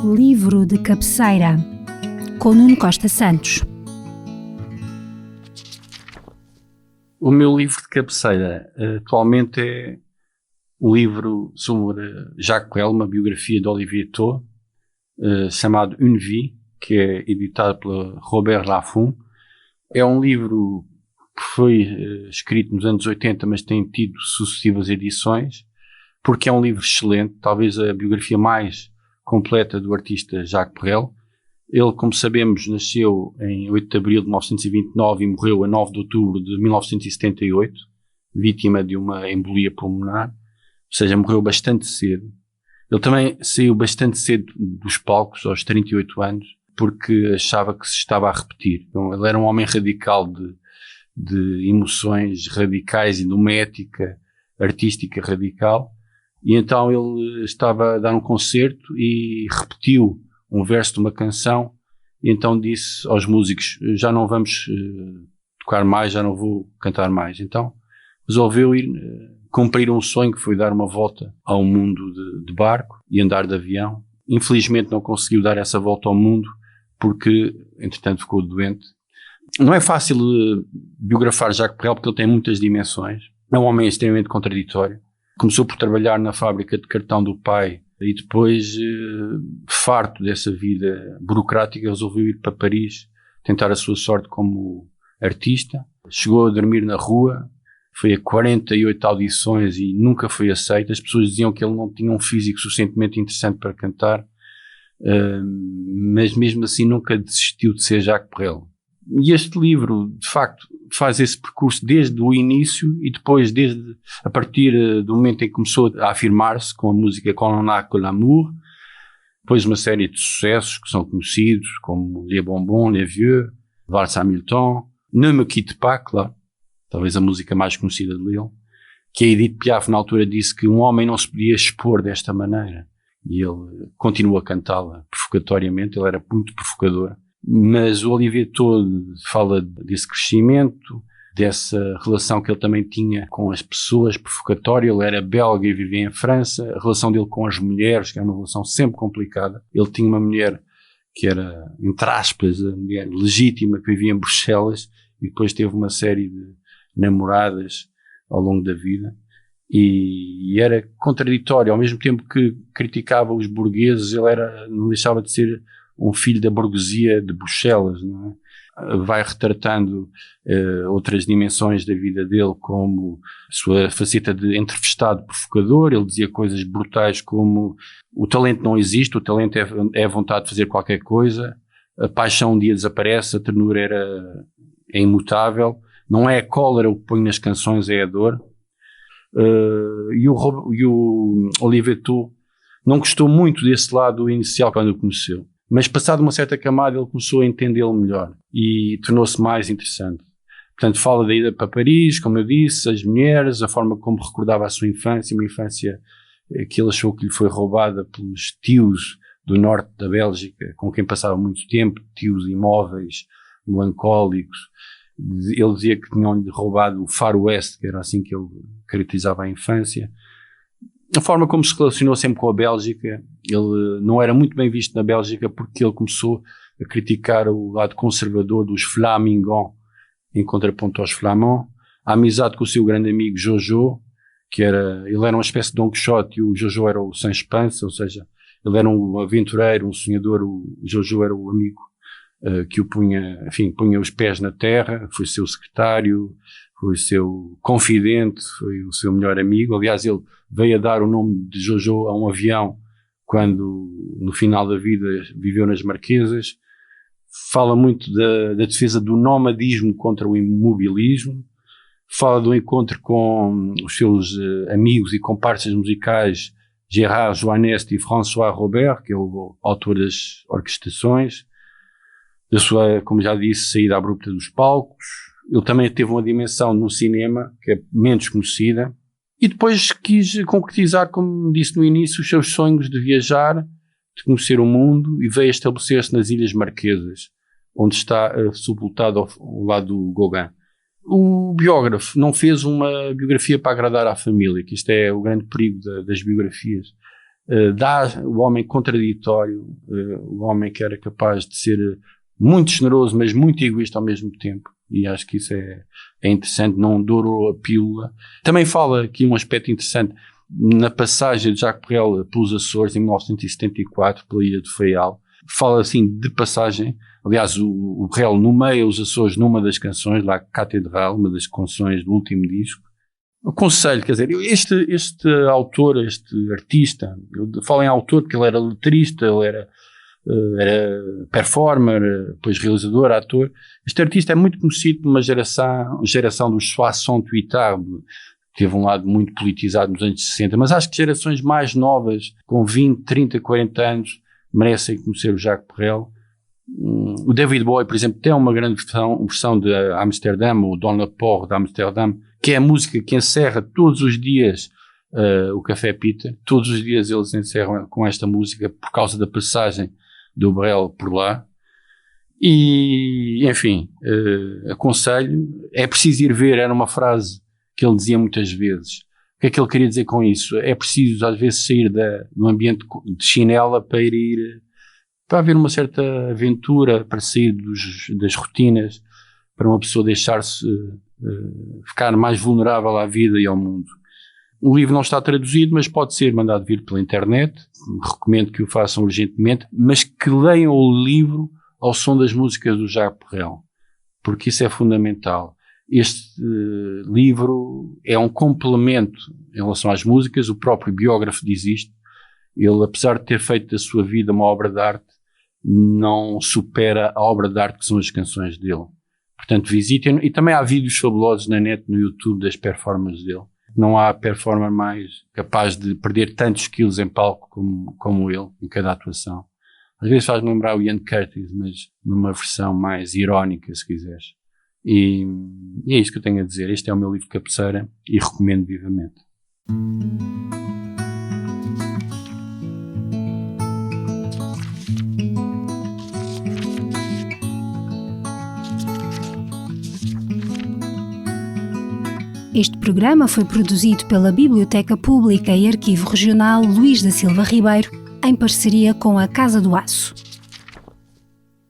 Livro de cabeceira, com Nuno Costa Santos. O meu livro de cabeceira atualmente é um livro sobre Jacques Brel, uma biografia de Olivier Thau, chamado Une Vie, que é editado pela Robert Laffont. É um livro que foi escrito nos anos 80, mas tem tido sucessivas edições, porque é um livro excelente, talvez a biografia mais completa do artista Jacques Brel. Ele, como sabemos, nasceu em 8 de abril de 1929 e morreu a 9 de outubro de 1978, vítima de uma embolia pulmonar, ou seja, morreu bastante cedo. Ele também saiu bastante cedo dos palcos, aos 38 anos, porque achava que se estava a repetir. Então, ele era um homem radical de emoções radicais e de uma ética artística radical, e então ele estava a dar um concerto e repetiu um verso de uma canção, e então disse aos músicos: já não vamos tocar mais, já não vou cantar mais. Então resolveu ir cumprir um sonho, que foi dar uma volta ao mundo de barco e andar de avião. Infelizmente não conseguiu dar essa volta ao mundo, porque entretanto ficou doente. Não é fácil biografar Jacques Brel, porque ele tem muitas dimensões. É um homem extremamente contraditório. Começou por trabalhar na fábrica de cartão do pai e depois, farto dessa vida burocrática, resolveu ir para Paris tentar a sua sorte como artista. Chegou a dormir na rua, foi a 48 audições e nunca foi aceito. As pessoas diziam que ele não tinha um físico suficientemente interessante para cantar, mas mesmo assim nunca desistiu de ser Jacques Brel. E este livro, de facto, faz esse percurso desde o início e depois, a partir do momento em que começou a afirmar-se com a música Quand on a que l'amour, depois uma série de sucessos que são conhecidos, como Les Bonbons, Les Vieux, Valse Hamilton, Ne me quitte pas, claro, talvez a música mais conhecida dele, que a Edith Piaf na altura disse que um homem não se podia expor desta maneira, e ele continua a cantá-la provocatoriamente. Ele era muito provocador. Mas o Olivier Thau fala desse crescimento, dessa relação que ele também tinha com as pessoas, provocatória. Ele era belga e vivia em França. A relação dele com as mulheres, que era uma relação sempre complicada. Ele tinha uma mulher que era, entre aspas, a mulher legítima, que vivia em Bruxelas, e depois teve uma série de namoradas ao longo da vida. E era contraditório. Ao mesmo tempo que criticava os burgueses, ele não deixava de ser um filho da burguesia de Bruxelas, não é? Vai retratando outras dimensões da vida dele, como a sua faceta de entrevistado provocador. Ele dizia coisas brutais como: o talento não existe, o talento é a vontade de fazer qualquer coisa, a paixão um dia desaparece, a ternura é imutável, não é a cólera o que põe nas canções, é a dor. E o Olivier Thau não gostou muito desse lado inicial quando o conheceu. Mas passado uma certa camada ele começou a entendê-lo melhor e tornou-se mais interessante. Portanto, fala da ida para Paris, como eu disse, as mulheres, a forma como recordava a sua infância, uma infância que ele achou que lhe foi roubada pelos tios do norte da Bélgica, com quem passava muito tempo, tios imóveis, melancólicos. Ele dizia que tinham-lhe roubado o faroeste, que era assim que ele caracterizava a infância. A forma como se relacionou sempre com a Bélgica, ele não era muito bem visto na Bélgica, porque ele começou a criticar o lado conservador dos Flamingons, em contraponto aos Flamands. A amizade com o seu grande amigo Jojo, ele era uma espécie de Don Quixote, e o Jojo era o Sancho Panza, ou seja, ele era um aventureiro, um sonhador. O Jojo era o amigo que o punha os pés na terra, foi seu secretário, foi o seu confidente, foi o seu melhor amigo. Aliás, ele veio a dar o nome de Jojo a um avião quando, no final da vida, viveu nas Marquesas. Fala muito da defesa do nomadismo contra o imobilismo. Fala do encontro com os seus amigos e comparsas musicais Gérard Joannest e François Robert, que é o autor das orquestrações. Da sua, como já disse, saída abrupta dos palcos. Ele também teve uma dimensão no cinema que é menos conhecida, e depois quis concretizar, como disse no início, os seus sonhos de viajar, de conhecer o mundo, e veio estabelecer-se nas Ilhas Marquesas, onde está sepultado ao lado do Gauguin. O biógrafo não fez uma biografia para agradar à família, que isto é o grande perigo das biografias. dá o homem contraditório, o homem que era capaz de ser muito generoso, mas muito egoísta ao mesmo tempo. E acho que isso é interessante, não dourou a pílula. Também fala aqui um aspecto interessante, na passagem de Jacques Brel pelos Açores, em 1974, pela Ilha do Faial, fala assim de passagem. Aliás, o Brel nomeia os Açores numa das canções, lá Catedral, uma das canções do último disco. Aconselho, quer dizer, este autor, este artista, eu falo em autor porque ele era letrista, ele era performer, depois realizador, ator. Este artista é muito conhecido por uma geração dos Soixante-Huitards, que teve um lado muito politizado nos anos 60, mas acho que gerações mais novas, com 20, 30, 40 anos, merecem conhecer o Jacques Brel. O David Bowie, por exemplo, tem uma grande versão de Amsterdã, o Dans le Port de Amsterdã, que é a música que encerra todos os dias o Café Peter. Todos os dias eles encerram com esta música por causa da passagem do Brel por lá. E, enfim, aconselho. É preciso ir ver, era uma frase que ele dizia muitas vezes. O que é que ele queria dizer com isso? É preciso, às vezes, sair do ambiente de chinela para haver uma certa aventura, para sair das rotinas, para uma pessoa deixar-se ficar mais vulnerável à vida e ao mundo. O livro não está traduzido, mas pode ser mandado vir pela internet. Recomendo que o façam urgentemente, mas que leiam o livro ao som das músicas do Jacques Brel, porque isso é fundamental. Este livro é um complemento em relação às músicas. O próprio biógrafo diz isto. Ele, apesar de ter feito da sua vida uma obra de arte, não supera a obra de arte que são as canções dele. Portanto, visitem. E também há vídeos fabulosos na net, no YouTube, das performances dele. Não há performer mais capaz de perder tantos quilos em palco como ele, em cada atuação. Às vezes faz-me lembrar o Ian Curtis, mas numa versão mais irónica, se quiseres. E é isto que eu tenho a dizer. Este é o meu livro de cabeceira e recomendo vivamente. Este programa foi produzido pela Biblioteca Pública e Arquivo Regional Luís da Silva Ribeiro, em parceria com a Casa do Aço.